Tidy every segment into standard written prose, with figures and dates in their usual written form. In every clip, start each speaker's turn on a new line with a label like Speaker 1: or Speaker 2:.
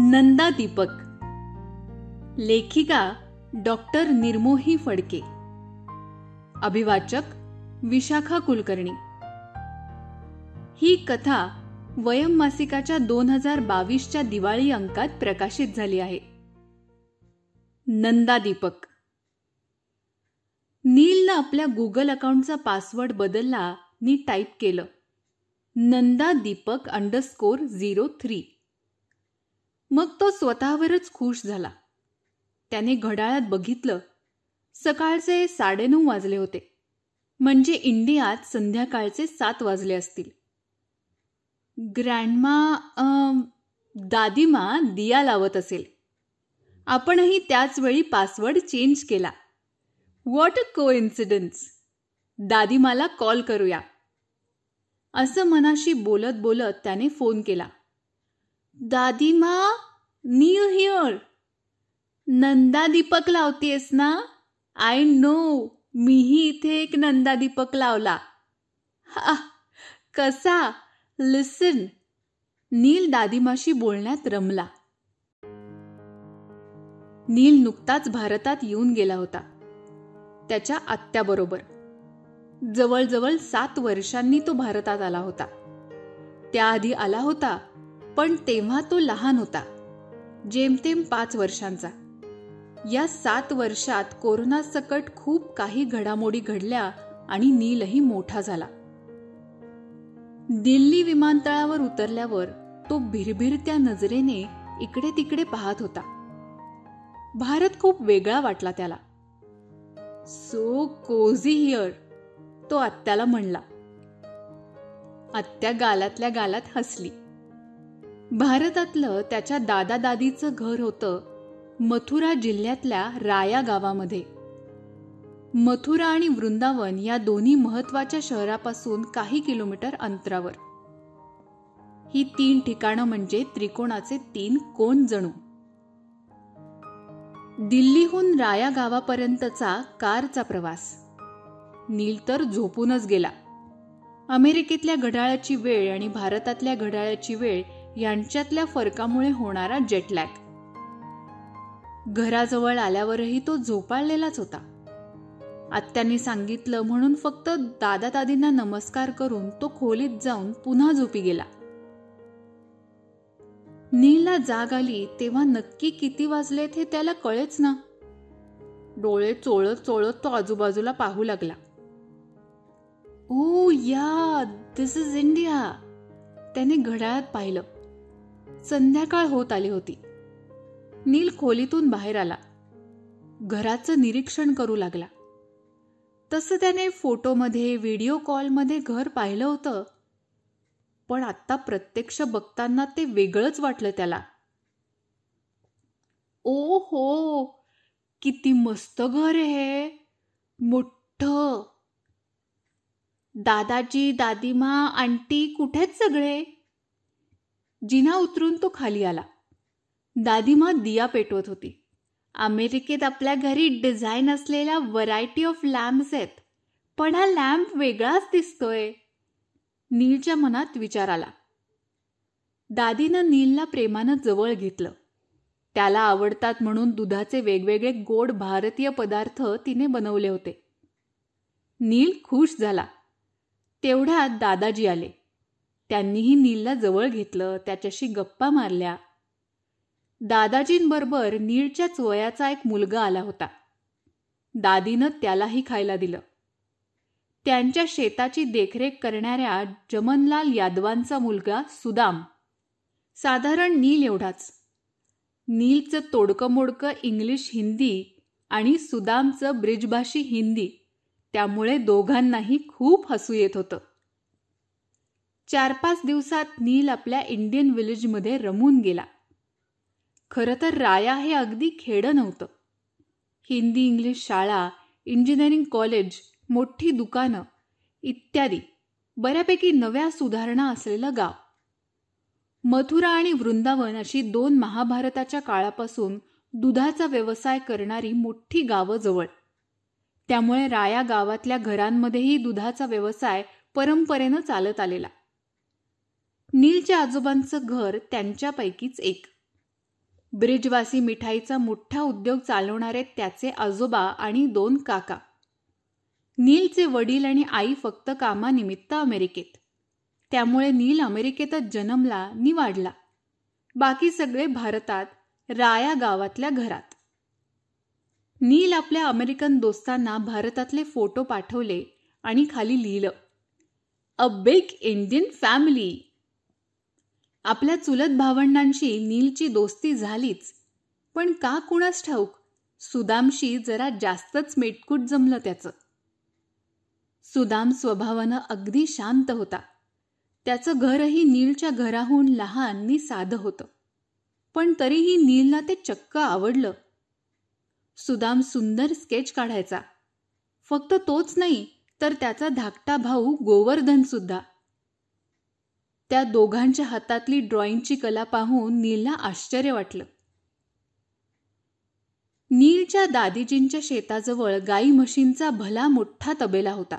Speaker 1: नंदा दीपक. लेखिका डॉक्टर निर्मोही फडके. अभिवाचक विशाखा कुलकर्णी. ही कथा वयम मासिकाच्या 2022च्या दिवाळी अंकात प्रकाशित झाली आहे. नंदा दीपक. नीलनं आपल्या गुगल अकाउंटचा पासवर्ड बदलला आणि टाईप केलं नंदा दीपक _03. मग तो स्वतःवरच खुश झाला. त्याने घड्याळात बघितलं. सकाळचे 9:30 वाजले होते. म्हणजे इंडियात संध्याकाळचे 7 वाजले असतील. ग्रँडमा दादीमा दिया लावत असेल. आपणही त्याच वेळी पासवर्ड चेंज केला. What a coincidence. दादीमाला कॉल करूया. असं मनाशी बोलत बोलत त्याने फोन केला. दादीमा, नील हिअर. नंदा दीपक लावतेस ना? I know. मीही इथे एक नंदा दीपक लावला. हा, कसा? लिसन. नील दादीमाशी बोलण्यात रमला. नील नुकताच भारतात येऊन गेला होता. त्याच्या आत्याबरोबर. जवळजवळ 7 वर्षांनी तो भारतात आला होता. त्याआधी आला होता, पण तेव्हा तो लहान होता. जेमतेम 5 वर्षांचा. या 7 वर्षात कोरोनासकट खूप काही घडामोडी घडल्या आणि नीलही मोठा झाला. दिल्ली विमानतळावर उतरल्यावर तो भिरभिरत्या नजरेने इकडे तिकडे पाहत होता. भारत खूप वेगळा वाटला त्याला. सो कोझी हिअर, तो आत्याला म्हणला. आत्या गालातल्या गालात हसली. भारतातलं त्याच्या दादा दादीचं घर होतं मथुरा जिल्ह्यातल्या राया गावामध्ये. मथुरा आणि वृंदावन या दोन्ही महत्वाच्या शहरापासून काही किलोमीटर अंतरावर. ही 3 ठिकाणं म्हणजे त्रिकोणाचे 3 कोन जणू. दिल्लीहून राया गावापर्यंतचा कारचा प्रवास. नील तर झोपूनच गेला. अमेरिकेतल्या घड्याळाची वेळ आणि भारतातल्या घड्याळाची वेळ यांच्यातल्या फरकामुळे होणारा जेटलॅग. घराजवळ आल्यावरही तो झोपाळलेलाच होता. आत्याने सांगितलं म्हणून फक्त दादा दादींना नमस्कार करून तो खोलीत जाऊन पुन्हा झोपी गेला. नीलला जाग आली तेव्हा नक्की किती वाजलेत हे त्याला कळेच ना. डोळे चोळत चोळत तो आजूबाजूला पाहू लागला. ओ या, दिस इज इंडिया. त्याने घड्याळात पाहिलं. संध्याकाळ होत आली होती. नील खोलीतून बाहेर आला. घराचं निरीक्षण करू लागला. तसं त्याने फोटोमध्ये, व्हिडिओ कॉलमध्ये घर पाहिलं होतं, पण आत्ता प्रत्यक्ष बघताना ते वेगळंच वाटलं त्याला. ओ हो, किती मस्त घर आहे, मोठं. दादाजी, दादीमा, आंटी कुठेच सगळे? जिना उतरून तो खाली आला. दादीमा दिया पेटवत होती. अमेरिकेत आपल्या घरी डिझाईन असलेल्या व्हरायटी ऑफ लॅम्प्स आहेत, पण हा लॅम्प वेगळाच दिसतोय. नीलच्या मनात विचार आला. दादीनं नीलला प्रेमानं जवळ घेतलं. त्याला आवडतात म्हणून दुधाचे वेगवेगळे गोड भारतीय पदार्थ तिने बनवले होते. नील खुश झाला. तेवढ्यात दादाजी आले. त्यांनीही नीलला जवळ घेतलं, त्याच्याशी गप्पा मारल्या. दादाजींबरोबर नीलच्याच वयाचा एक मुलगा आला होता. दादीनं त्यालाही खायला दिलं. त्यांच्या शेताची देखरेख करणाऱ्या जमनलाल यादवांचा मुलगा सुदाम, साधारण नील एवढाच. नीलचं तोडकं मोडकं इंग्लिश हिंदी आणि सुदामचं ब्रिजभाषी हिंदी, त्यामुळे दोघांनाही खूप हसू येत होतं. 4-5 दिवसात नील आपल्या इंडियन विलेजमध्ये रमून गेला. खरं तर राया हे अगदी खेडं नव्हतं. हिंदी इंग्लिश शाळा, इंजिनिअरिंग कॉलेज, मोठी दुकानं इत्यादी बऱ्यापैकी नव्या सुधारणा असलेलं गाव. मथुरा आणि वृंदावन अशी 2 महाभारताच्या काळापासून दुधाचा व्यवसाय करणारी मोठी गावं जवळ. त्यामुळे राया गावातल्या घरांमध्येही दुधाचा व्यवसाय परंपरेनं चालत आलेला. नीलच्या आजोबांचं घर त्यांच्यापैकीच एक. ब्रिजवासी मिठाईचा मोठा उद्योग चालवणारे त्याचे आजोबा आणि 2 काका. नीलचे वडील आणि आई फक्त कामानिमित्त अमेरिकेत. त्यामुळे नील अमेरिकेतच जन्मला नि वाढला. बाकी सगळे भारतात, राया गावातल्या घरात. नील आपल्या अमेरिकन दोस्तांना भारतातले फोटो पाठवले आणि खाली लिहिलं, अ बिग इंडियन फॅमिली. आपल्या चुलत भावंडांशी नीलची दोस्ती झालीच, पण का कुणास ठाऊक सुदामशी जरा जास्तच मेटकूट जमलं त्याचं. सुदाम स्वभावानं अगदी शांत होता. त्याचं घरही नीलच्या घराहून लहान नि साधं होतं, पण तरीही नीलला ते चक्क आवडलं. सुदाम सुंदर स्केच काढायचा. फक्त तोच नाही तर त्याचा धाकटा भाऊ गोवर्धन सुद्धा. त्या दोघांच्या हातातली ड्रॉइंगची कला पाहून नीलला आश्चर्य वाटलं. नीलच्या दादीजींच्या शेताजवळ गाई म्हशींचा भला मोठा तबेला होता.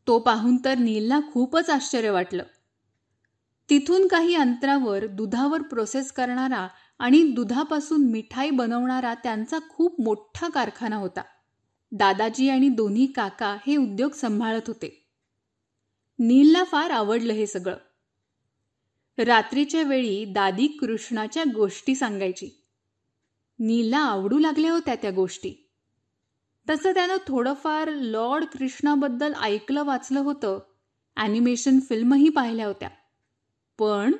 Speaker 1: तो पाहून तर नीलला खूपच आश्चर्य वाटलं. तिथून काही अंतरावर दुधावर प्रोसेस करणारा आणि दुधापासून मिठाई बनवणारा त्यांचा खूप मोठा कारखाना होता. दादाजी आणि दोन्ही काका हे उद्योग सांभाळत होते. नीलला फार आवडलं हे सगळं. रात्रीच्या वेळी दादी कृष्णाच्या गोष्टी सांगायची. नीलला आवडू लागल्या होत्या त्या गोष्टी. तसं त्यानं थोडंफार लॉर्ड कृष्णाबद्दल ऐकलं वाचलं होतं. ॲनिमेशन फिल्मही पाहिल्या होत्या. पण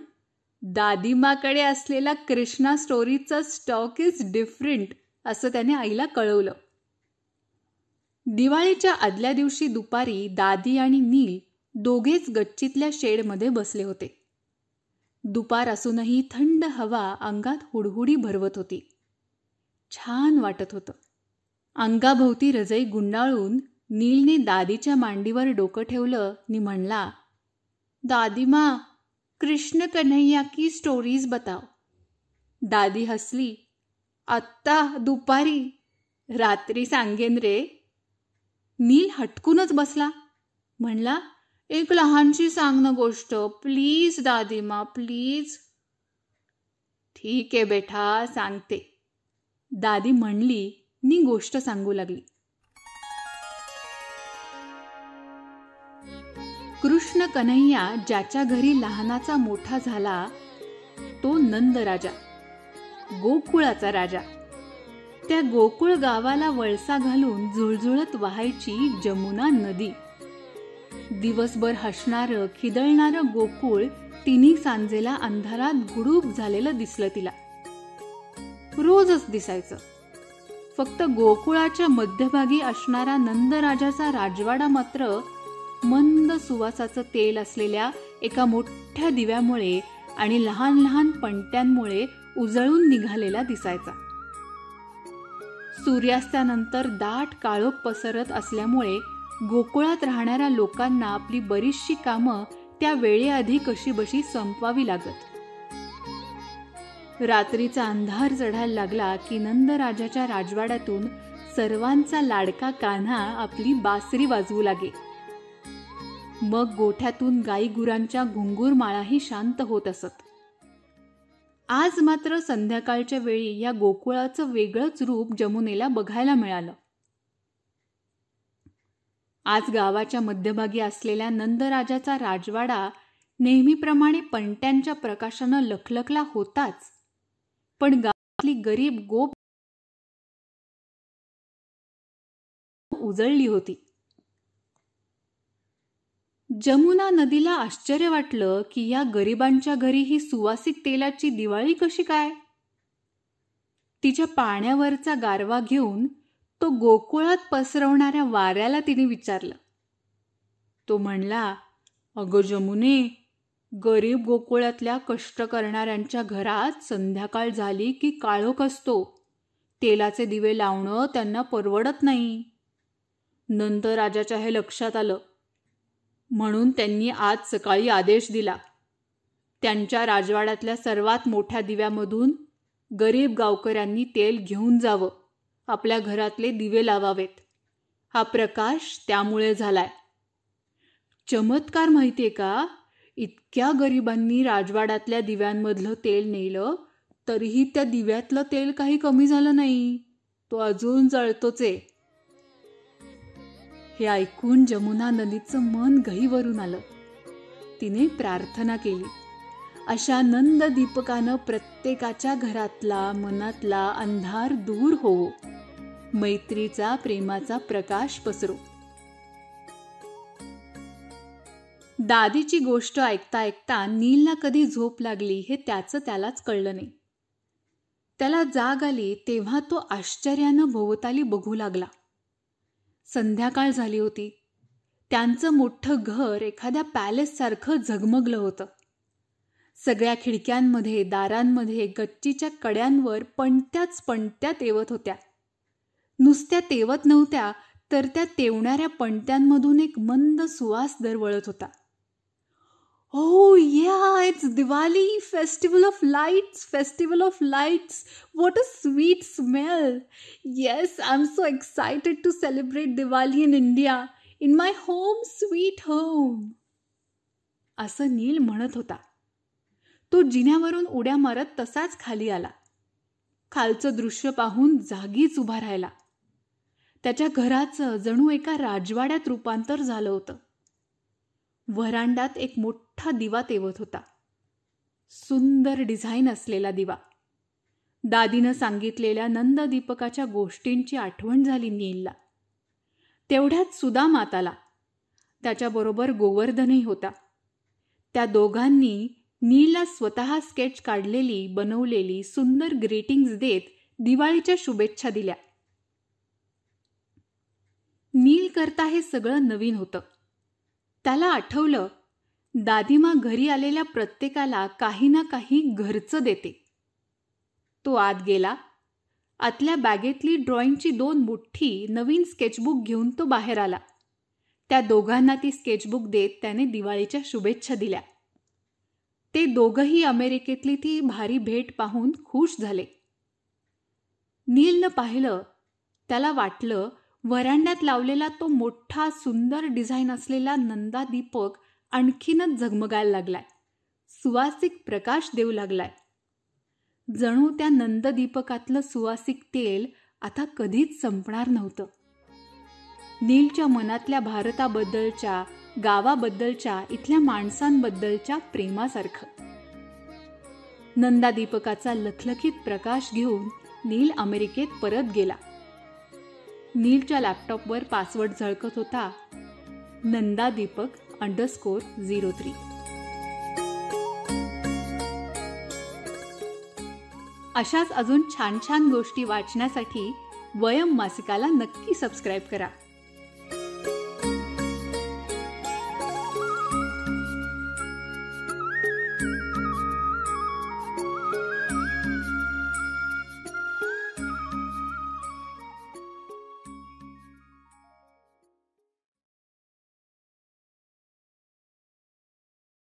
Speaker 1: दादीमाकडे असलेला कृष्णा स्टोरीचा स्टॉक इज डिफरंट असं त्याने आईला कळवलं. दिवाळीच्या आदल्या दिवशी दुपारी दादी आणि नील दोघेच गच्चीतल्या शेडमध्ये बसले होते. दुपार असूनही थंड हवा अंगात हुडहुडी भरवत होती. छान वाटत होतं. अंगाभोवती रजई गुंडाळून नीलने दादीच्या मांडीवर डोकं ठेवलं नि म्हणला, दादीमा, कृष्ण कन्हैया की स्टोरीज बताओ. दादी हसली. आत्ता दुपारी? रात्री सांगेन रे. नील हटकूनच बसला. म्हणला, एक लहानशी सांग ना गोष्ट प्लीज दादीमा, प्लीज. ठीक आहे बेटा, सांगते. दादी म्हणली नि गोष्ट सांगू लागली. कृष्ण कन्हैया ज्याच्या घरी लहानाचा मोठा झाला तो नंद राजा, गोकुळाचा राजा. त्या गोकुळ गावाला वळसा घालून झुळझुळत वाहायची जमुना नदी. दिवसभर हसणारं खिदळणारं गोकुळ तिन्ही सांजेला अंधारात गुडूप झालेलं दिसलं तिला. रोजच दिसायचं. फक्त गोकुळाच्या मध्यभागी असणारा नंदराजाचा राजवाडा मात्र मंद सुवासाचं तेल असलेल्या एका मोठ्या दिव्यामुळे आणि लहान लहान पणत्यांमुळे उजळून निघालेला दिसायचा. सूर्यास्तानंतर दाट काळोख पसरत असल्यामुळे गोकुळात राहणाऱ्या लोकांना आपली बरीचशी कामं त्या वेळेआधी कशीबशी संपवावी लागत. रात्रीचा अंधार चढायला लागला की नंदराजाच्या राजवाड्यातून सर्वांचा लाडका कान्हा आपली बासरी वाजवू लागे. मग गोठ्यातून गाई गुरांच्या घुंगूर माळाही शांत होत असत. आज मात्र संध्याकाळच्या वेळी या गोकुळाचं वेगळंच रूप जमुनेला बघायला मिळालं. आज गावाच्या मध्यभागी असलेल्या नंदराजाचा राजवाडा नेहमीप्रमाणे पणत्यांच्या प्रकाशानं लखलखला होताच, पण गावातली गरीब गोप उजळली होती. जमुना नदीला आश्चर्य वाटलं की या गरिबांच्या घरी ही सुवासिक तेलाची दिवाळी कशी काय. तिच्या पाण्यावरचा गारवा घेऊन तो गोकुळात पसरवणाऱ्या वाऱ्याला तिने विचारलं. तो म्हणला, अगं जमुने, गरीब गोकुळातल्या कष्ट करणाऱ्यांच्या घरात संध्याकाळ झाली की काळोख असतो. तेलाचे दिवे लावणं त्यांना परवडत नाही. नंतर राजाच्या हे लक्षात आलं. म्हणून त्यांनी आज सकाळी आदेश दिला. त्यांच्या राजवाड्यातल्या सर्वात मोठ्या दिव्यामधून गरीब गावकऱ्यांनी तेल घेऊन जावं, आपल्या घरातले दिवे लावावेत हा प्रकाश त्यामुळे झालाय. चमत्कार माहितीये का? इतक्या गरिबांनी राजवाड्यातल्या दिव्यांमधलं तेल नेलं तरीही त्या दिव्यातलं तेल काही कमी झालं नाही. तो अजून जळतोच आहे. हे ऐकून जमुना नदीचं मन गहिवरून आलं. तिने प्रार्थना केली, अशा नंद दीपकानं प्रत्येकाच्या घरातला मनातला अंधार दूर होवो, मैत्रीचा प्रेमाचा प्रकाश पसरो. दादीची गोष्ट ऐकता ऐकता नीलला कधी झोप लागली हे त्याचं त्यालाच कळलं नाही. त्याला जाग आली तेव्हा तो आश्चर्यानं भोवताली बघू लागला. संध्याकाळ झाली होती. त्यांचं मोठं घर एखाद्या पॅलेससारखं झगमगलं होतं. सगळ्या खिडक्यांमध्ये, दारांमध्ये, गच्चीच्या कड्यांवर पणत्याच पणत्या तेवत होत्या. नुसत्या तेवत नव्हत्या तर त्या तेवणाऱ्या पणत्यांमधून एक मंद सुवास दरवळत होता. Oh yeah, it's Diwali, festival of lights, festival of lights. What a sweet smell. Yes, I'm so excited to celebrate Diwali in India, in my home, sweet home. असं नील म्हणत होता. तो जिन्यावरून उड्या मारत तसाच खाली आला. खालचं दृश्य पाहून जागीच उभा राहिला. त्याच्या घराचं जणू एका राजवाड्यात रूपांतर झालं होतं. व्हरांड्यात एक मोठा दिवा तेवत होता. सुंदर डिझाईन असलेला दिवा. दादीनं सांगितलेल्या नंद दीपकाच्या गोष्टींची आठवण झाली नीलला. तेवढ्यात सुदाम आत आला. त्याच्याबरोबर गोवर्धनही होता. त्या दोघांनी नीलला स्वतः स्केच काढलेली बनवलेली सुंदर ग्रीटिंग्स देत दिवाळीच्या शुभेच्छा दिल्या. नील करता हे सगळं नवीन होतं. त्याला आठवलं, दादीमा घरी आलेल्या प्रत्येकाला काही ना काही घरचं देते. तो आत गेला. आतल्या बॅगेतली ड्रॉइंगची 2 मोठी नवीन स्केचबुक घेऊन तो बाहेर आला. त्या दोघांना ती स्केचबुक देत त्याने दिवाळीच्या शुभेच्छा दिल्या. ते दोघंही अमेरिकेतली ती भारी भेट पाहून खुश झाले. नीलनं पाहिलं. त्याला वाटलं व्हरांड्यात लावलेला तो मोठा सुंदर डिझाईन असलेला नंदा दीपक आणखीनच झगमगायला लागलाय. सुवासिक प्रकाश देऊ लागलाय. जणू त्या नंद दीपकातलं सुवासिक तेल आता कधीच संपणार नव्हतं. नीलच्या मनातल्या भारताबद्दलच्या, गावाबद्दलच्या, इथल्या माणसांबद्दलच्या प्रेमासारखं. नंदा दीपकाचा लखलखीत प्रकाश घेऊन नील अमेरिकेत परत गेला. नीलच्या लॅपटॉपवर पासवर्ड झळकत होता, nandadipak_03. अशाच अजून छान छान गोष्टी वाचण्यासाठी वयम मासिकाला नक्की सबस्क्राईब करा.